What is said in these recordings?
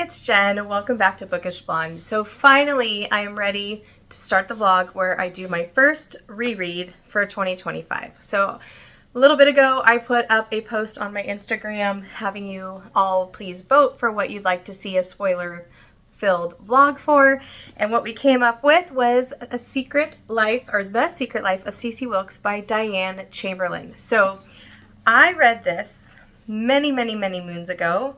it's Jen. Welcome back to Bookish Blonde. So finally, I am ready to start the vlog where I do my first reread for 2025. So a little bit ago, I put up a post on my Instagram having you all please vote for what you'd like to see a spoiler-filled vlog for. And what we came up with was The Secret Life of Ceecee Wilkes by Diane Chamberlain. So I read this many moons ago.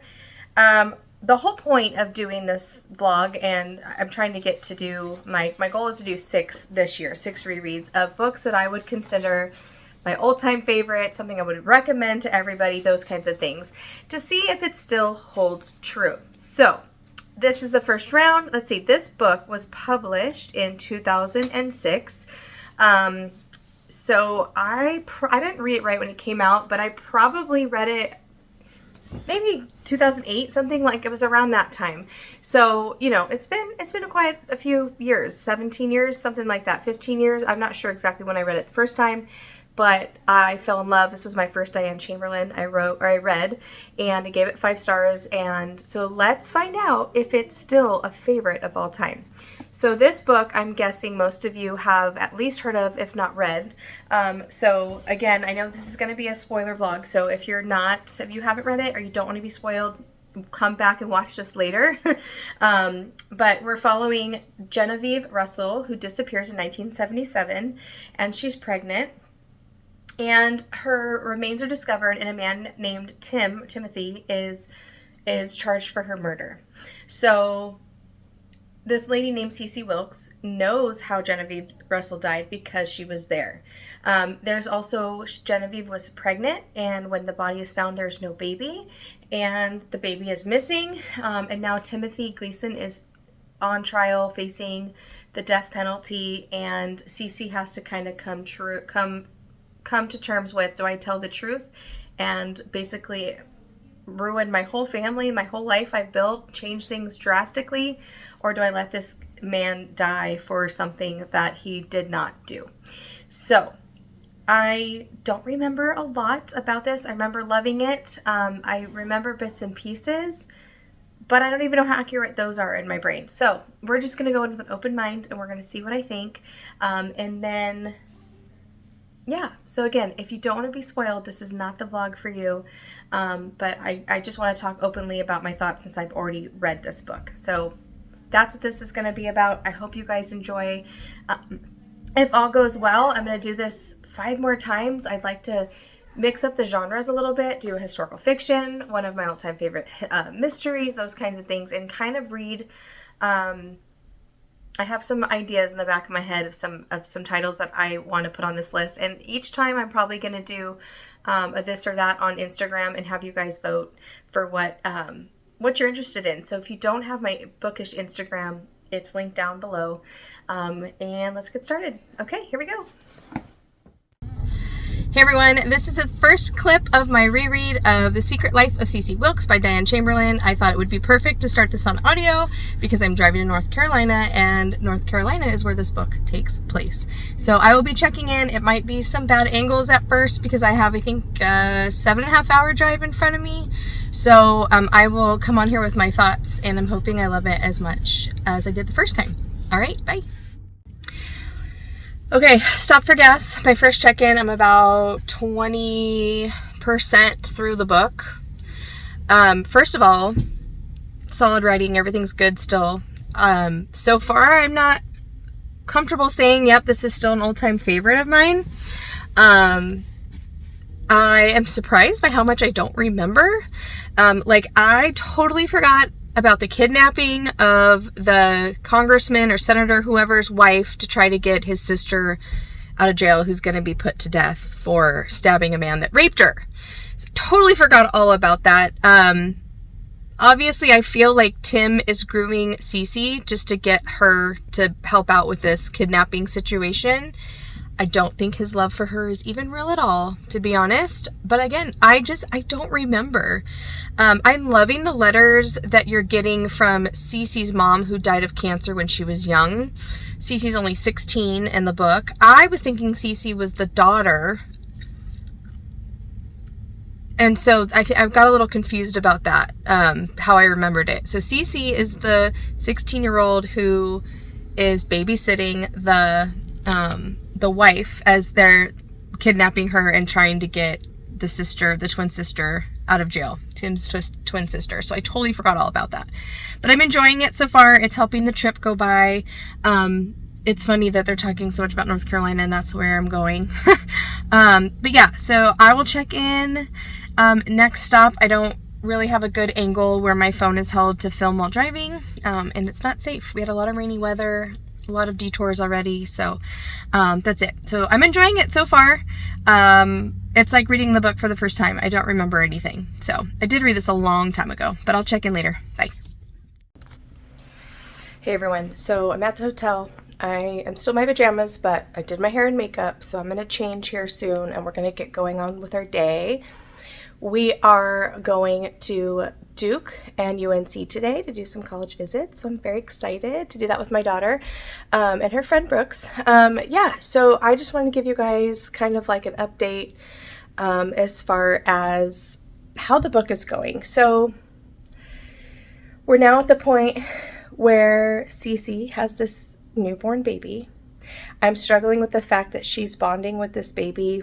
The whole point of doing this vlog, and I'm trying to get to do, my goal is to do 6 this year, 6 rereads of books that I would consider my old-time favorite, something I would recommend to everybody, those kinds of things, to see if it still holds true. So this is the first round. Let's see, this book was published in 2006. So I didn't read it right when it came out, but I probably read it maybe 2008, something like it was around that time. So, you know, it's been quite a few years, 17 years, something like that, 15 years. I'm not sure exactly when I read it the first time, but I fell in love. This was my first Diane Chamberlain I read, and I gave it 5 stars. And so let's find out if it's still a favorite of all time. So this book, I'm guessing most of you have at least heard of, if not read. So again, I know this is going to be a spoiler vlog. So if you haven't read it or you don't want to be spoiled, come back and watch this later. But we're following Genevieve Russell, who disappears in 1977, and she's pregnant. And her remains are discovered, and a man named Timothy, is charged for her murder. So this lady named Ceecee Wilkes knows how Genevieve Russell died because she was there. There's also, Genevieve was pregnant, and when the body is found, there's no baby, and the baby is missing. And now Timothy Gleason is on trial facing the death penalty, and Ceecee has to kind of come to terms with, do I tell the truth and basically ruin my whole family, my whole life I've built, change things drastically, or do I let this man die for something that he did not do? So I don't remember a lot about this. I remember loving it. I remember bits and pieces, but I don't even know how accurate those are in my brain. So we're just going to go in with an open mind, and we're going to see what I think. And then, yeah, so again, if you don't want to be spoiled, this is not the vlog for you. But I just want to talk openly about my thoughts since I've already read this book. So that's what this is going to be about. I hope you guys enjoy. If all goes well, I'm going to do this 5 more times. I'd like to mix up the genres a little bit, do a historical fiction, one of my all-time favorite mysteries, those kinds of things, and kind of read. I have some ideas in the back of my head of some titles that I want to put on this list, and each time I'm probably going to do a this or that on Instagram and have you guys vote for what you're interested in. So if you don't have my Bookish Instagram, it's linked down below. And let's get started. Okay, here we go. Hey everyone, this is the first clip of my reread of The Secret Life of Ceecee Wilkes by Diane Chamberlain. I thought it would be perfect to start this on audio because I'm driving to North Carolina, and North Carolina is where this book takes place. So I will be checking in. It might be some bad angles at first because I have, I think, a 7.5-hour drive in front of me. So I will come on here with my thoughts, and I'm hoping I love it as much as I did the first time. All right, bye. Okay, stop for gas. My first check-in, I'm about 20% through the book. First of all, solid writing, everything's good still. So far, I'm not comfortable saying, yep, this is still an old-time favorite of mine. I am surprised by how much I don't remember. I totally forgot about the kidnapping of the congressman or senator, whoever's wife, to try to get his sister out of jail, who's going to be put to death for stabbing a man that raped her. So totally forgot all about that. Obviously, I feel like Tim is grooming Ceecee just to get her to help out with this kidnapping situation. I don't think his love for her is even real at all, to be honest. But again, I don't remember. I'm loving the letters that you're getting from Ceecee's mom, who died of cancer when she was young. Ceecee's only 16 in the book. I was thinking Ceecee was the daughter. And so I've got a little confused about that, how I remembered it. So Ceecee is the 16-year-old who is babysitting the wife as they're kidnapping her and trying to get the twin sister out of jail, Tim's twin sister. So I totally forgot all about that. But I'm enjoying it so far. It's helping the trip go by. It's funny that they're talking so much about North Carolina, and that's where I'm going. But yeah, so I will check in. Next stop, I don't really have a good angle where my phone is held to film while driving, and it's not safe. We had a lot of rainy weather, a lot of detours already, so that's it. So I'm enjoying it so far. It's like reading the book for the first time. I don't remember anything. So I did read this a long time ago, but I'll check in later. Bye. Hey everyone. So I'm at the hotel. I am still in my pajamas, but I did my hair and makeup, so I'm going to change here soon, and we're going to get going on with our day. We are going to Duke and UNC today to do some college visits, so I'm very excited to do that with my daughter and her friend Brooks. Yeah, so I just wanted to give you guys kind of like an update as far as how the book is going. So we're now at the point where Ceecee has this newborn baby. I'm struggling with the fact that she's bonding with this baby.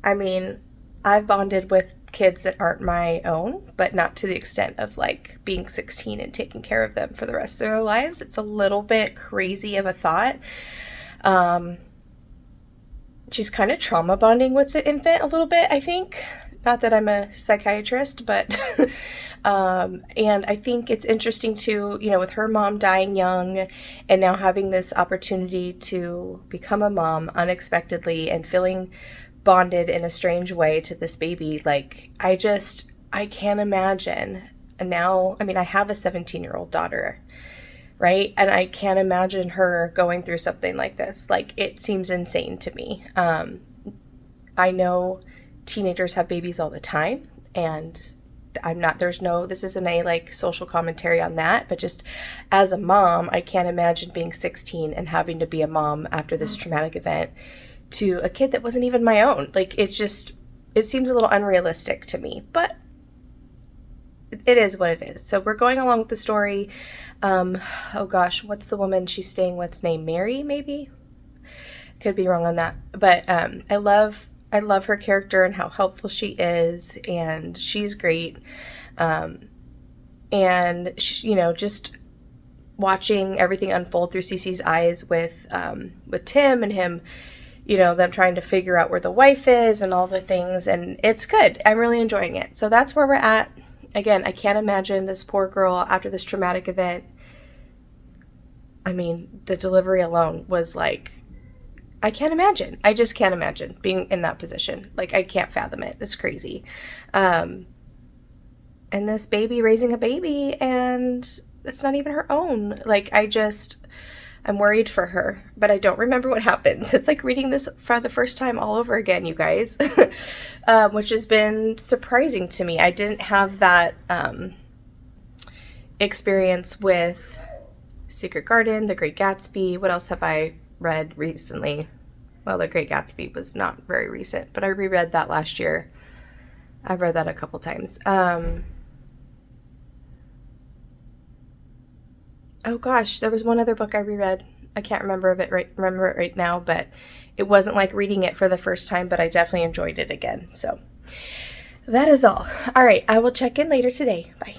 I mean, I've bonded with kids that aren't my own, but not to the extent of like being 16 and taking care of them for the rest of their lives. It's a little bit crazy of a thought. She's kind of trauma bonding with the infant a little bit, I think. Not that I'm a psychiatrist, but and I think it's interesting too, you know, with her mom dying young and now having this opportunity to become a mom unexpectedly and feeling bonded in a strange way to this baby. Like, I can't imagine. And now, I mean, I have a 17-year-old daughter, right? And I can't imagine her going through something like this. Like, it seems insane to me. I know teenagers have babies all the time, and this isn't a like social commentary on that, but just as a mom, I can't imagine being 16 and having to be a mom after this traumatic event to a kid that wasn't even my own. Like, it seems a little unrealistic to me, but it is what it is. So we're going along with the story. Oh gosh, what's the woman she's staying with's name? Mary, maybe? Could be wrong on that. But I love her character and how helpful she is, and she's great. And she, you know, just watching everything unfold through Ceecee's eyes with Tim and him, you know, them trying to figure out where the wife is and all the things, and it's good. I'm really enjoying it. So that's where we're at. Again, I can't imagine this poor girl after this traumatic event. I mean, the delivery alone was like, I can't imagine. I just can't imagine being in that position. Like, I can't fathom it. It's crazy. And this baby raising a baby, and it's not even her own. Like, I'm worried for her, but I don't remember what happens. It's like reading this for the first time all over again, you guys, which has been surprising to me. I didn't have that experience with Secret Garden, The Great Gatsby. What else have I read recently? Well, The Great Gatsby was not very recent, but I reread that last year. I've read that a couple times. Oh gosh, there was one other book I reread. I can't remember it right now, but it wasn't like reading it for the first time, but I definitely enjoyed it again. So that is all. All right, I will check in later today. Bye.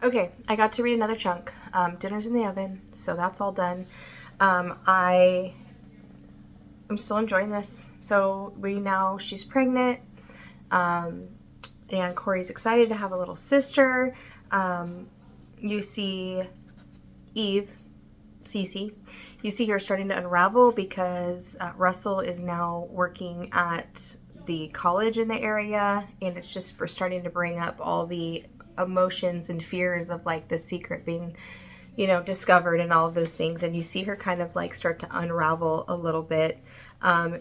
Okay, I got to read another chunk. Dinner's in the oven, so that's all done. I'm still enjoying this. So she's pregnant, and Corey's excited to have a little sister. You see Ceecee, you see her starting to unravel because Russell is now working at the college in the area, and it's just starting to bring up all the emotions and fears of like the secret being, discovered and all of those things. And you see her kind of like start to unravel a little bit.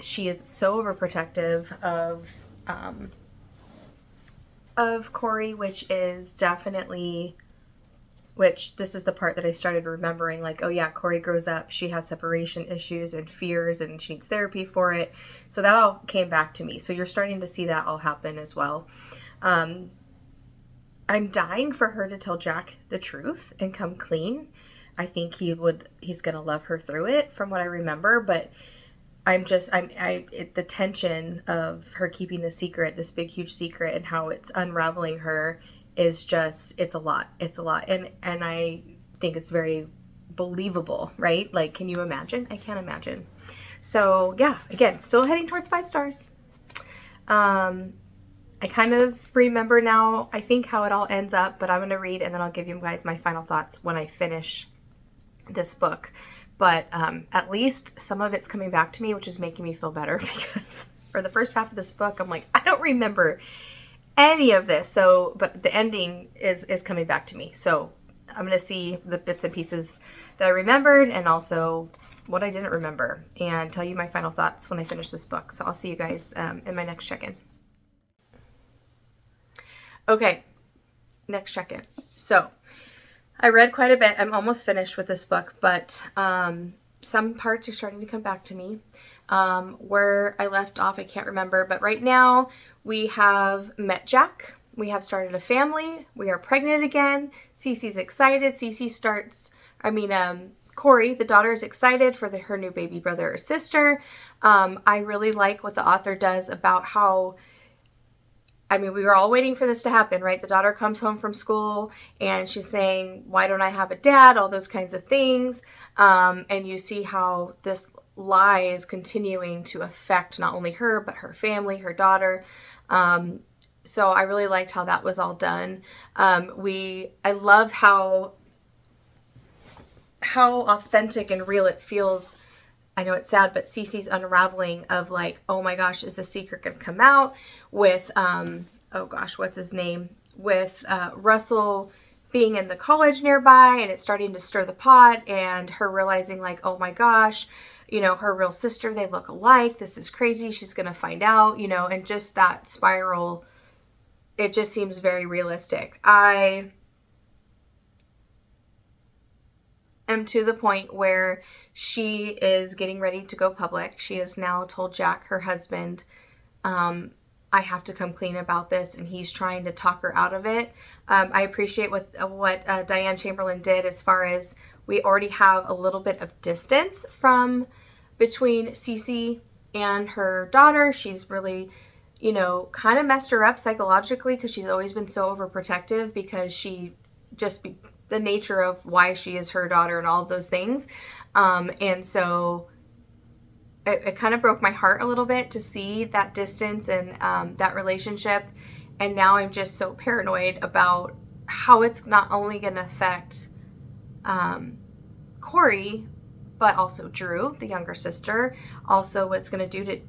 She is so overprotective of Corey, which this is the part that I started remembering, like, oh yeah, Corey grows up, she has separation issues and fears, and she needs therapy for it. So that all came back to me. So you're starting to see that all happen as well. I'm dying for her to tell Jack the truth and come clean. I think he's going to love her through it from what I remember, but the tension of her keeping the secret, this big, huge secret, and how it's unraveling her is just, it's a lot. It's a lot. And I think it's very believable, right? Like, can you imagine? I can't imagine. So yeah, again, still heading towards 5 stars. I kind of remember now, I think, how it all ends up, but I'm going to read and then I'll give you guys my final thoughts when I finish this book. But at least some of it's coming back to me, which is making me feel better, because for the first half of this book, I'm like, I don't remember any of this. So, but the ending is coming back to me. So I'm going to see the bits and pieces that I remembered and also what I didn't remember, and tell you my final thoughts when I finish this book. So I'll see you guys in my next check-in. Okay, next check-in. So I read quite a bit. I'm almost finished with this book, but some parts are starting to come back to me. Where I left off, I can't remember, but right now we have met Jack. We have started a family. We are pregnant again. Ceecee's excited. Corey, the daughter, is excited for her new baby brother or sister. I really like what the author does about how, we were all waiting for this to happen, right? The daughter comes home from school and she's saying, why don't I have a dad? All those kinds of things. And you see how this lie is continuing to affect not only her, but her family, her daughter. So I really liked how that was all done. I love how authentic and real it feels. I know it's sad, but Ceecee's unraveling of like, oh my gosh, is the secret going to come out with, what's his name? With Russell being in the college nearby, and it's starting to stir the pot, and her realizing like, oh my gosh, her real sister, they look alike. This is crazy. She's going to find out, and just that spiral, it just seems very realistic. I am to the point where she is getting ready to go public. She has now told Jack, her husband, I have to come clean about this, and he's trying to talk her out of it. I appreciate what Diane Chamberlain did, as far as we already have a little bit of distance between Ceecee and her daughter. She's really, kind of messed her up psychologically, because she's always been so overprotective, because the nature of why she is her daughter and all of those things. And so it kind of broke my heart a little bit to see that distance and that relationship. And now I'm just so paranoid about how it's not only going to affect Corey, but also Drew, the younger sister. Also what it's going to do to,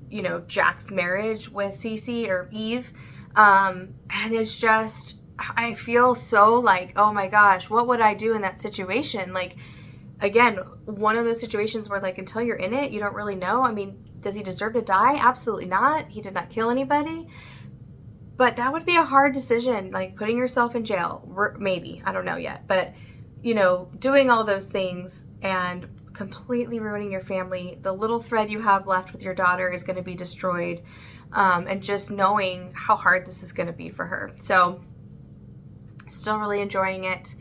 Jack's marriage with Ceecee or Eve. And it's just, I feel so like, oh my gosh, what would I do in that situation? Like, again, one of those situations where like, until you're in it, you don't really know. Does he deserve to die? Absolutely not. He did not kill anybody. But that would be a hard decision, like putting yourself in jail. Maybe, I don't know yet. But, doing all those things and completely ruining your family. The little thread you have left with your daughter is going to be destroyed. And just knowing how hard this is going to be for her. So still really enjoying it.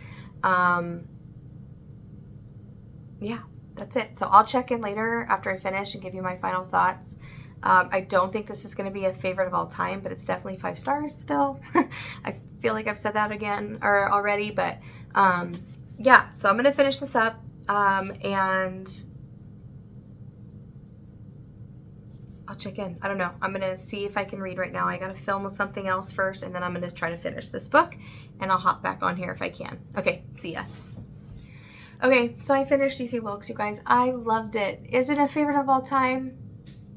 Yeah, that's it. So I'll check in later after I finish and give you my final thoughts. I don't think this is going to be a favorite of all time, but it's definitely 5 stars still. I feel like I've said that again or already, but yeah, so I'm going to finish this up and I'll check in. I don't know. I'm going to see if I can read right now. I got to film with something else first, and then I'm going to try to finish this book, and I'll hop back on here if I can. Okay, see ya. Okay, so I finished Ceecee Wilkes, you guys. I loved it. Is it a favorite of all time?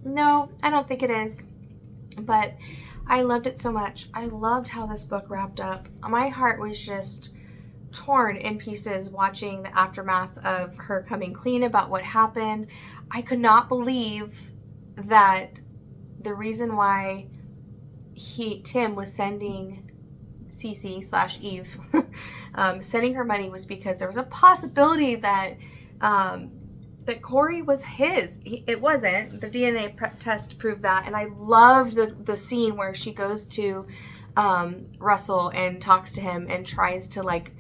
No, I don't think it is, but I loved it so much. I loved how this book wrapped up. My heart was just torn in pieces watching the aftermath of her coming clean about what happened. I could not believe that the reason why Tim was sending Ceecee / Eve sending her money was because there was a possibility that that Corey was his. It wasn't. The DNA test proved that, and I loved the scene where she goes to Russell and talks to him and tries to like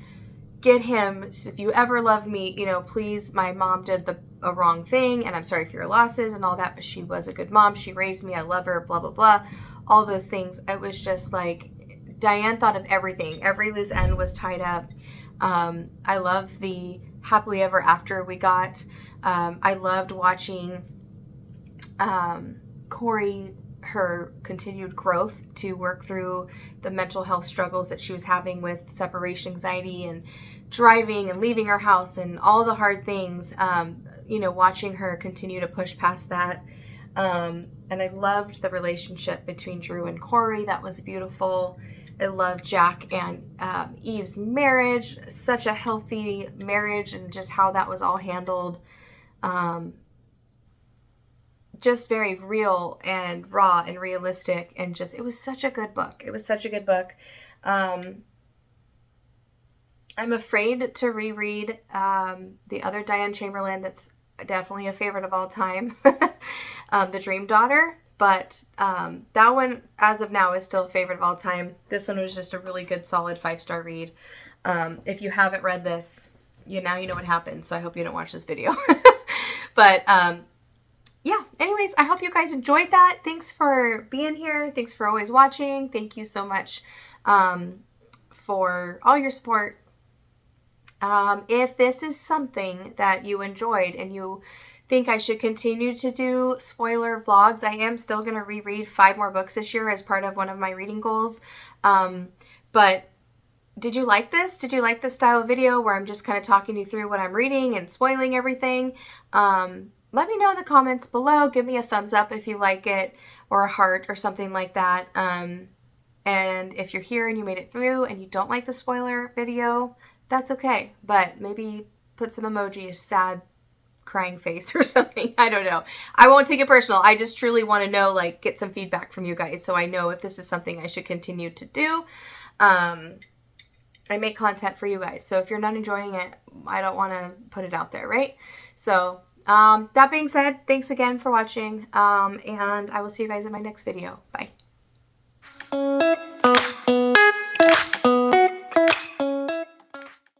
get him, if you ever love me, you know, please, my mom did a wrong thing, and I'm sorry for your losses and all that, but she was a good mom. She raised me. I love her, blah, blah, blah. All those things. It was just like, Diane thought of everything. Every loose end was tied up. I love the happily ever after we got. I loved watching Corey, her continued growth to work through the mental health struggles that she was having with separation anxiety and driving and leaving her house and all the hard things, you know, watching her continue to push past that. And I loved the relationship between Drew and Corey. That was beautiful. I loved Jack and Eve's marriage, such a healthy marriage, and just how that was all handled. Just very real and raw and realistic, and just, it was such a good book. It was such a good book. I'm afraid to reread the other Diane Chamberlain that's definitely a favorite of all time, The Dream Daughter, but that one, as of now, is still a favorite of all time. This one was just a really good, solid 5-star read. If you haven't read this, now you know what happened, so I hope you don't watch this video. But yeah, anyways, I hope you guys enjoyed that. Thanks for being here. Thanks for always watching. Thank you so much for all your support. If this is something that you enjoyed and you think I should continue to do spoiler vlogs, I am still going to reread 5 more books this year as part of one of my reading goals. But did you like this? Did you like this style of video where I'm just kind of talking you through what I'm reading and spoiling everything? Let me know in the comments below. Give me a thumbs up if you like it, or a heart or something like that. And if you're here and you made it through and you don't like the spoiler video, that's okay. But maybe put some emoji, a sad crying face or something. I don't know. I won't take it personal. I just truly want to know, like, get some feedback from you guys so I know if this is something I should continue to do. I make content for you guys, so if you're not enjoying it, I don't want to put it out there, right? So that being said, thanks again for watching, and I will see you guys in my next video. Bye.